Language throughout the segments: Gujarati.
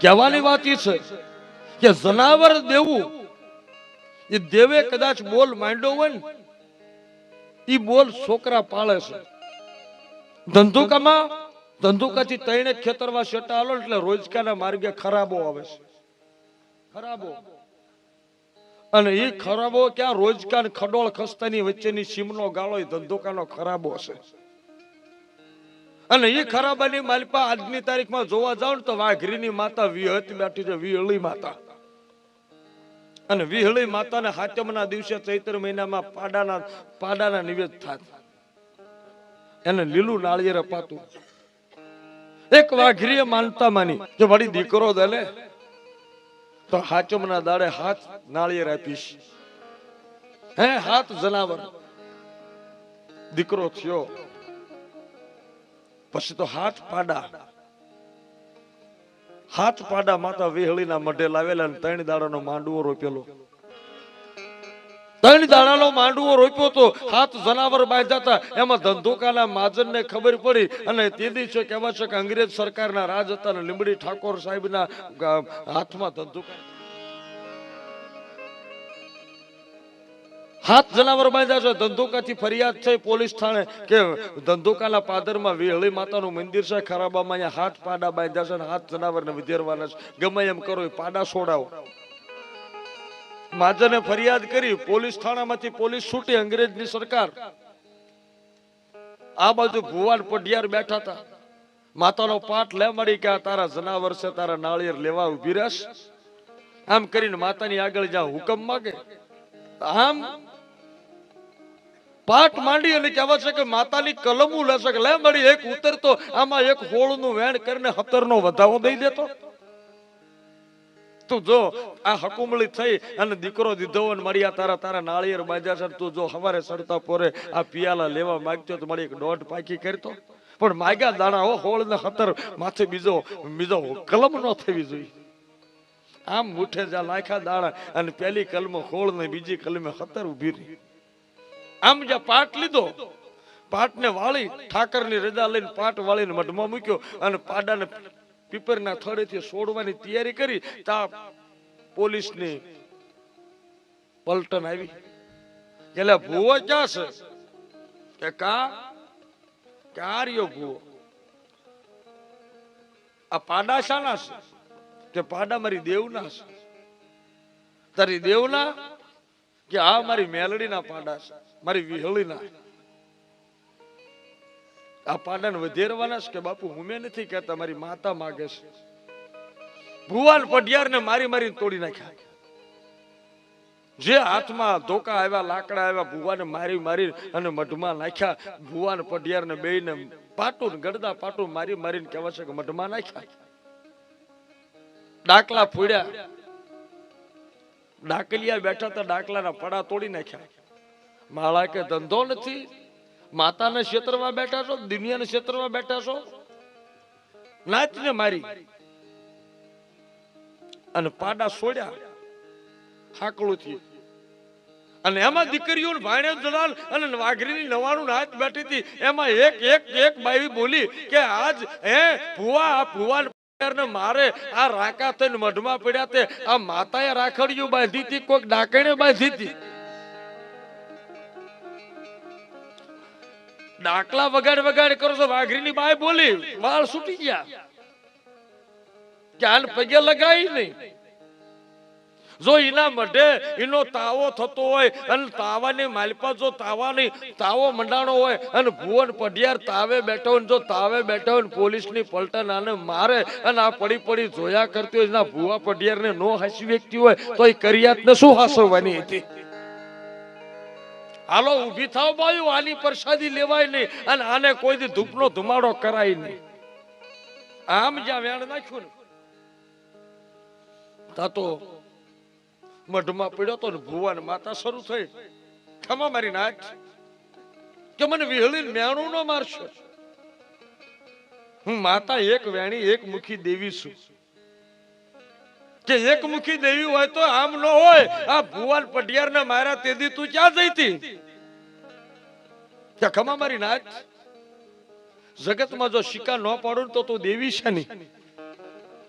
કહેવાની વાત એ છે કે જનાવર દેવું એ દેવે કદાચ બોલ માંડ્યો હોય ને એ બોલ છોકરા પાળે છે. ધંધુકાથી તઈને ખેતરમાં શેટા આલો એટલે રોજકાના માર્ગે ખરાબો આવે છે. ખરાબો અને એ ખરાબો ક્યાં રોજકા ખડોળ ખસ્તાની વચ્ચેની સીમનો ગાળો એ ધંધુકાનો ખરાબો છે. અને એ ખરાબાની માલપા આજની તારીખમાં જોવા જાવ ને તો વાઘરીની માતા વિહત બેઠી છે, વિહળી માતા. અને વિહળી માતાને હાચમના દિવસે ચૈત્ર મહિનામાં પાડાના નિવેદ થાત. એને લીલું નાળિયેર અપાતું. એક વાઘરીએ માનતા માની કે વળી દીકરો દલે તો હાચમના દાડે હાથ નાળિયેર આપીશ. હે હાથ જનાવર દીકરો થયો પછી તો હાથ પાડા માતા વિહળીના મઢે લાવેલા અને 3 દાડાનો માંડવો રોપેલો. 3 દાડાનો માંડવો રોપ્યો તો હાથ જનાવર બાંધ્યા. એમાં ધંધુકાના મહાજનને ખબર પડી અને તે દિવસે કહેવા છે કે અંગ્રેજ સરકારના રાજ હતા ને લીંબડી ઠાકોર સાહેબના હાથમાં ધંધુકા હાથ જનાવર બાંધ્યા છે. ધંધુકાથી ફરિયાદ થઈ પોલીસ થાણે કે ધંધુકાના પાદરમાં વિહળી માતાનું મંદિર છે, ખરાબામાં અહીંયા હાથ પાડા બાંધ્યા છે અને હાથ જનાવરને વિધેરવાના છે. ગમે એમ કરો પાડા છોડાવો. મહાજને ફરિયાદ કરી, પોલીસ થાણામાંથી પોલીસ છૂટી, અંગ્રેજની સરકાર. આ બાજુ ભુવાન પઢિયાર બેઠા હતા. માતાનો પાઠ લે મળી કે આ તારા જનાવર છે, તારા નાળિયેર લેવા ઉભી રહેશ. આમ કરીને માતાની આગળ જ્યાં હુકમ માગે આમ પાઠ માંડી અને કહેવા છે કે માતાની કલમું લેશે કે લે મળી એક ઉતરતો આમાં એક હોળનું વેણ કરીને 17 નો વધાવો દઈ દેતો. તું જો આ હકુમળી થઈ અને દીકરો દીધો અને મળી આ તારા નાળિયેર બાંધ્યા છે. તું જો સવારે સડતા પોરે આ પિયાલા લેવા માંગતો તો મળી 1.5 પાકી કરતો. પણ માગ્યા દાણા હો હોળ ને 17 માથે બીજો કલમ ન થવી જોઈએ. આમ મુઠે જા લાખ્યા દાણા અને પેલી કલમ હોળ ને બીજી કલમે 17 ઉભી રહી. આમ જ્યાં પાટ લીધો, પાટને વાળી ઠાકરની રજા લઈને પાટ વાળીને મઢમાં મૂક્યો અને પાડાને પીપરના થડેથી છોડવાની તૈયારી કરી. તા પોલીસની પલટન આવી. એટલે ભૂવો ક્યાં છે કે કાર્યો ભૂવો આ પાડા શાના છે કે પાડા મારી દેવના છે. તારી દેવના કે આ મારી મેલડીના પાડા છે, મારી વિહળીના. આ પાડાને વધેરવાના છે કે બાપુ હું નથી કહેતા, મારી માતા માગે છે. ભુવાન પઢિયારને મારીને તોડી નાખ્યા. જે હાથમાં ધોકા આવ્યા, લાકડા આવ્યા, ભુવાને મારી અને મઢમાં નાખ્યા. ભુવાન પઢિયારને બેયને પાટું ગડદા પાટું મારીને કહેવા છે કે મઢમાં નાખ્યા. ડાકલા ફોડ્યા. ડાકલિયા બેઠા હતા, ડાકલાના પડા તોડી નાખ્યા. માળા કે ધંધો નથી, માતાના ક્ષેત્રમાં બેઠા છો, દુનિયાના ક્ષેત્રમાં બેઠા છો. નાચને મારી અને પાડા છોડ્યા હાકળુંથી. અને એમાં દીકરીઓ ભાણે જલાલ અને વાઘરીની 99 નાચ બેઠી હતી. એમાં એક બાઈ બોલી કે આજ ભુવા મારે આ રાકા થઈને મઢમાં પડ્યા તે આ માતાએ રાખડીઓ બાંધી હતી, કોઈક ડાકણે બાંધી હતી. ડાકલા વગાડ કરો છો. વાઘરીની બાઈ બોલી, વાળ છૂટી ગયા કે આને પગે લગાવી નહીં. જો એના મઢે એનો તાવો થતો હોય અને તાવાની માલપા જો તાવો મંડાણો હોય અને ભુવન પઢિયાર તાવે બેઠો હોય, જો તાવે બેઠો હોય પોલીસની પલટન આને મારે અને આ પડી જોયા કરતી હોય, એના ભુવા પઢિયારને નો હાસી વ્યક્તિ હોય તો એ કરિયાતને શું હાસવાની હતી? હાલો ઊભી થાવ બાયું, આની પ્રસાદી લેવાય નહીં અને આને કોઈ દી ધૂપનો ધુમાડો કરાય નહીં. આમ જ્યાં વેણ નાખ્યું ને તા તો મઢમાં પડ્યો તો ને ભુવાન માતા શરૂ થઈ, ખમા મારી નાચ કે મને વિહળી મેણું ન મારશો. હું માતા એક વેણી એક મુખી દેવી છું. કે એક મુખી દેવી હોય તો આમ ન હોય. આ ભુવાન પઢિયારને માર્યા તેદી તું ક્યાં જઈતી? કે ખમા મારી નાચ. જગતમાં જો શિકા ન પાડું તો તું દેવી છે નહીં.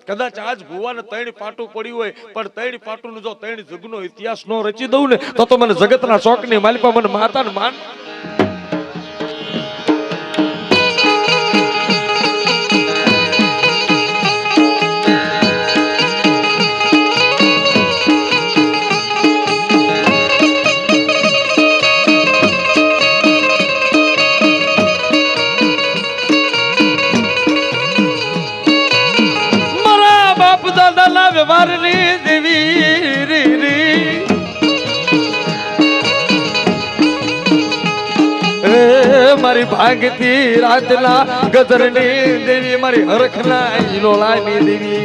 કદાચ આજ ભુવાને 3 પાટું પડ્યું હોય, પણ 3 પાટું જો 3 જગનો ઇતિહાસ નો રચી દઉં ને તો મને જગતના શોકની માલિપા મને માતા ને માન. વ્યવહારની દેવી મારી ભાગતી રાતના ગદરની દેવી, મારી હરખના હિલોલાની દેવી.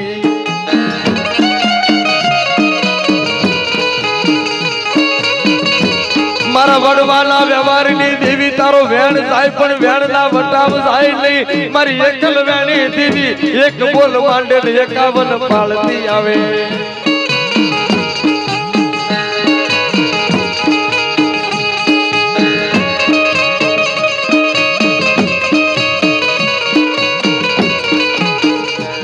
મારા વડવાના વ્યવહારની દેવી, તારો વેણ જાય પણ વેણના વટાવ જાય નહીં. મારી એકલ વેણી દેવી, એક બોલ માંડે ને 51 પાળતી આવે.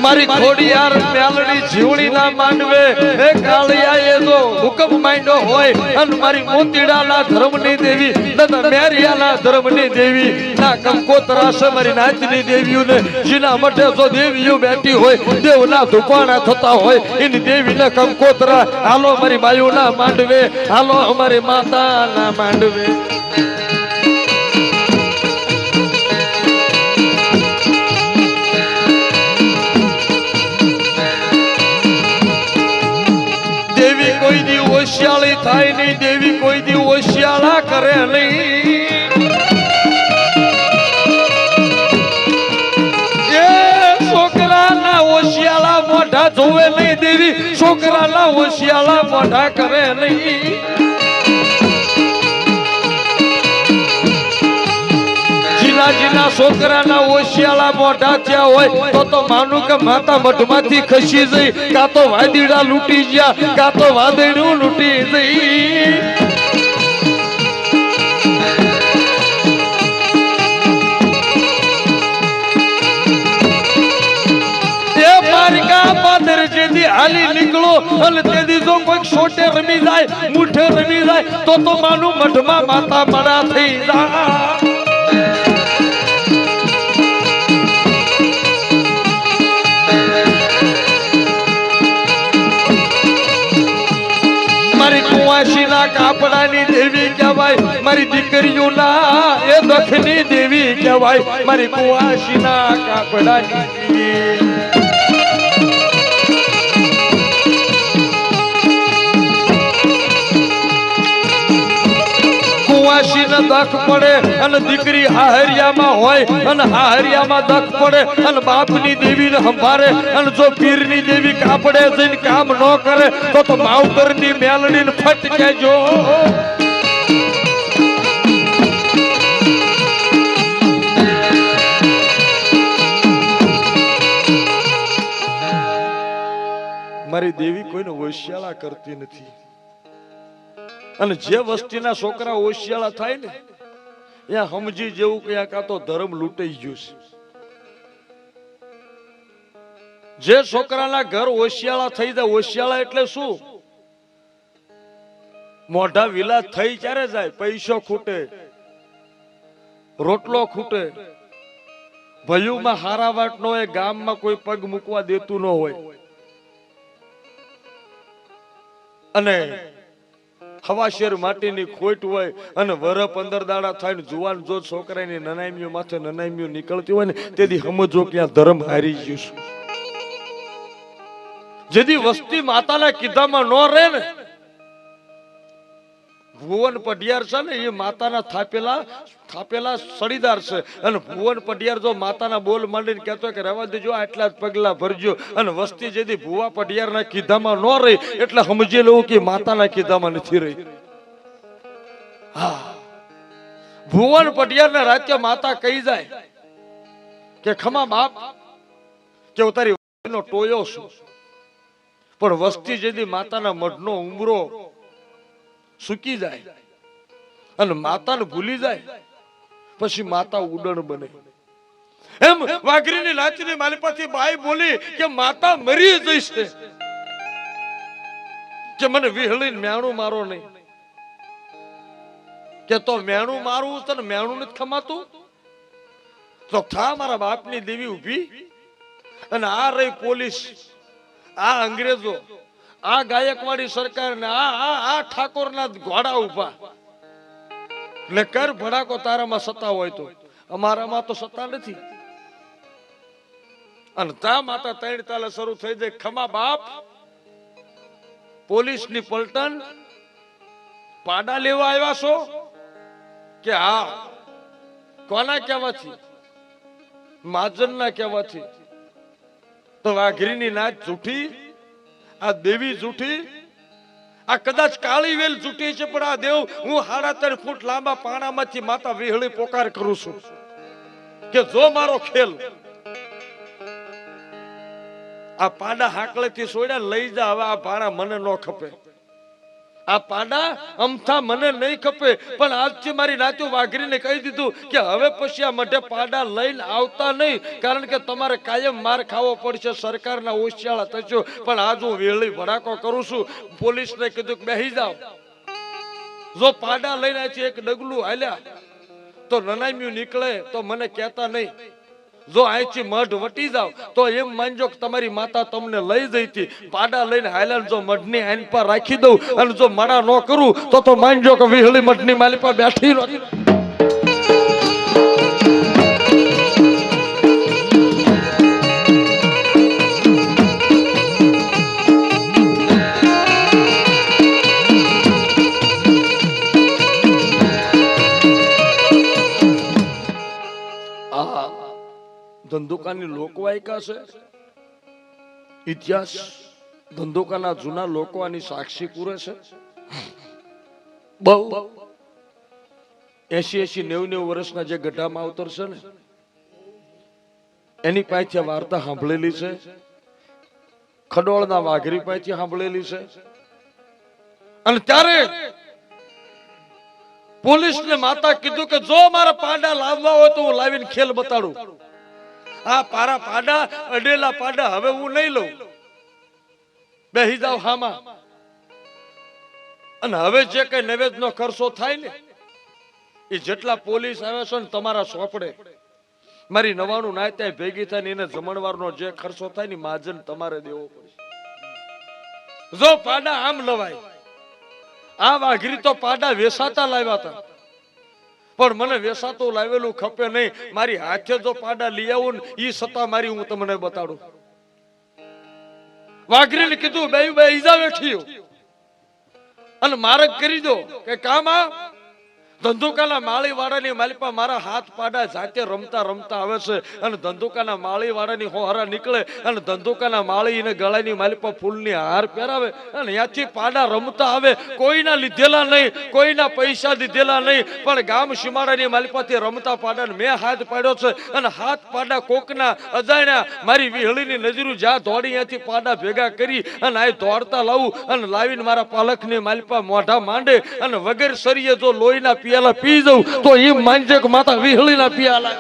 મારી ખોડિયાર મેલડી જીવણી ના માંડવે એ કાળિયાએ જો હુકમ માંડ્યો હોય, અને મારી મોતીડાના ધર્મની દેવી, દાદા મેરિયાના ધર્મની દેવી, ના કંકોતરા છે મારી નાચની દેવીઓને, જીના મઠે જો દેવીઓ બેઠી હોય, દેવના ધુપાણા થતા હોય, એની દેવીને કંકોતરા. હાલો મારી બાયુના માંડવે, હાલો અમારી માતાના માંડવે. કોઈ દી ઓશિયાળી થાય નહીં, દેવી કોઈ દી ઓશિયાળા કરે નહીં. એ છોકરાના ઓશિયાળા મોઢા જોવે નહીં દેવી, છોકરાના ઓશિયાળા મોઢા કરે નહીં. જીના છોકરાના ઓશિયાળા મોઢા થયા હોય તો માનું કે માતા મઠમાંથી ખસી જઈ, કાં તો વાદીડા લૂંટી ગયા, કાં તો વાદળું લૂંટી જઈ. એ માર્ગા પાદર જેથી હાલી નીકળો અને તેથી જો કોઈ છોટે રમી જાય, મુઠે રમી જાય તો માનું મઠમાં માતા મરા થઈ જાય. મારી કુવાસીના કાપડાની દેવી કહેવાય, મારી દીકરીઓના એ દખની દેવી કહેવાય, મારી કુવાસીના કાપડાની દેવી. કુવાસીને દખ પડે અને દીકરી હાહરિયામાં હોય, અને હાહરિયામાં દખ પડે અને બાપની દેવીને સંભાળે, અને જો પીરની દેવી કાપડે જઈને કામ ન કરે તો માવતરની મેલડીને ફટકે જો. મારી દેવી કોઈને હોશિયાળા કરતી નથી, અને જે વસ્તીના છોકરા હોશિયાળા થાય ને ત્યાં સમજી જેવું કે કાં તો ધર્મ લૂંટાઈ ગયું છે. જે છોકરાના ઘર હોશિયાળા થઈ જાય, હોશિયાળા એટલે શું? મોઢા વિલા થઈ ક્યારે જાય? પૈસો ખૂટે, રોટલો ખૂટે, ભયુમાં હારા વાટ ન હોય, ગામમાં કોઈ પગ મૂકવા દેતું ન હોય, અને હવાશેર માટીની ખોટ હોય, અને વર 15 દાડા થાય ને જુવાન જો છોકરાની નનામીઓ માથે નનામીઓ નીકળતી હોય ને તેથી સમજો કે આ ધર્મ હારી ગયું છે. જેથી વસ્તી માતાના કીધામાં ન રહે ને, ભુવન પઢિયાર છે ને એ માતાના થાપેલા સડીદાર છે, અને ભુવન પઢિયાર જો માતાના બોલ માંડીને કહેતો કે રહેવા દેજો, આટલા જ પગલા ભરજો, અને વસ્તી જેથી ભુવા પઢિયારના કીધામાં ન રહી એટલે સમજી લેવું કે માતાના કીધામાં નથી રહી. હા, ભુવન પઢિયારના રાજ્ય માતા કહી જાય કે ખમા બાપ કે તારી નો ટોયો છું, પણ વસ્તી જેથી માતાના મઢનો ઉમરો સુકી જાય અને માતાને ભૂલી જાય, પછી માતા ઉડણ બને. એમ વાઘરીની નાચની માલિપાથી બાઈ બોલી કે માતા મરી જઈશે, કે મને વિહળીને મેણું મારો નહીં. કે તો મેણું મારવું તને મેણું નથી ખમાતું તો થા મારા બાપની દેવી ઊભી. અને આ રહી પોલીસ, આ અંગ્રેજો, આ ગાયકવાડી સરકાર ને આ ઠાકોરના ઘોડા ઉભા ને કર ભડાકો તારામાં સત્તા હોય તો, અમારામાં તો સત્તા નથી. અને તા માતા ત્રણ તાલે શરૂ થઈ જાય, ખમા બાપ. પોલીસની પલટન પાડા લેવા આવ્યા છો કે હા? કોના કહેવાથી? મહાજનના કહેવાથી. તો વાઘરીની નાચ જૂઠી, આ દેવી જૂઠી, આ કદાચ કાળી વેલ જૂઠી છે, પણ આ દેવ હું 3.5 ફૂટ લાંબા પાણામાંથી માતા વિહળી પોકાર કરું છું કે જો મારો ખેલ. આ પાડા હાકલેથી સોડ્યા લઈ જા, હવે આ પાડા મને ન ખપે, આ પાડા અમથા મને નહીં ખપે. પણ આજથી મારી નાચું વાઘરીને કહી દીધું કે હવે પછી આ મઢે પાડા લઈને આવતા નહીં, કારણ કે તમારે કાયમ માર ખાવો પડશે, સરકારના ઓશિયાળા થશો. પણ આજ હું વેળી ભડાકો કરું છું. પોલીસને કીધું કે બેહી જાઓ, જો પાડા લઈને આથી એક ડગલું હાલ્યા તો નનામ્યું નીકળે તો મને કહેતા નહીં. જો અહીંથી મઢ વટી જાવ તો એમ માનજો કે તમારી માતા તમને લઈ જઈ હતી. પાડા લઈને હાલ્યા જો મઢની આઈન પર રાખી દઉં અને જો મડા ન કરું તો માનજો કે વિહળી મઢની માલી પર બેઠી રહી. ધંધુકાની લોકવાયકા છે, ઇતિહાસ. ધંધુકાના જૂના લોકો આની સાક્ષી પૂરે છે. બહુ 80-90 વર્ષના જે ગઢા માવતર છે ને, એની પાસે વાર્તા સાંભળેલી છે. ખડોળના વાઘરી પાસે સાંભળેલી છે. અને ત્યારે પોલીસને માતા કીધું કે જો મારા પાડા લાવવા હોય તો હું લાવીને ખેલ બતાડું. આ પારા પાડા, અડેલા પાડા હવે હું નહીં લઉં, બેહી જાવ હામાં. અને હવે જે કઈ નૈવેદ્યનો ખર્ચો થાય ને એ જેટલા પોલીસ આવે છે ને તમારા સોપડે, મારી 99 નાયતા ભેગી થાય ને એને જમણવારનો જે ખર્ચો થાય ને મહાજન તમારે દેવો પડશે. જો પાડા આમ લવાય. આ વાઘરી તો પાડા વેસાતા લાવ્યા હતા, પણ મને વેસાતું લાવેલું ખપે નહીં. મારી હાથે જો પાડા લઈ આવું ને ઈ સત્તા મારી હું તમને બતાડું. વાઘરીને કીધું બે ઈજા બેઠી અને મારક કરી દો કે કામ આ ધંધુકાના માળી વાળાની માલિપા મારા હાથ પાડા જાતે રમતા રમતા આવે છે. અને ધંધુકાના માળી વાળાની હોહરા નીકળે અને ધંધુકાના માળી ને ગળાની માલિપા ફૂલની હાર પહેરાવે અને ત્યાંથી પાડા રમતા આવે. કોઈના લીધેલા નહીં, કોઈના પૈસા દીધેલા નહીં, પણ ગામ સીમાડાની માલિપાથી રમતા પાડાને મેં હાથ પાડ્યો છે. અને હાથ પાડા કોકના અજાણ્યા મારી વિહળીની નજરું જ્યાં દોડી ત્યાંથી પાડા ભેગા કરી અને આ દોડતા લાવું અને લાવીને મારા પાલકની માલિપા મોઢા માંડે અને વગર સરીએ જો લોહીના પિયાલા પી જાઉં તો એમ માનજે કે માતા વિહળીના પિયાલા.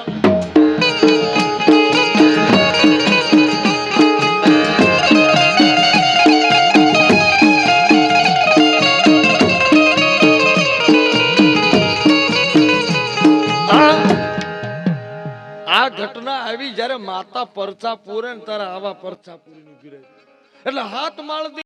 આ ઘટના આવી જયારે માતા પરચા પૂરે ને તારા આવા પરચા પૂરી એટલે હાથ માળ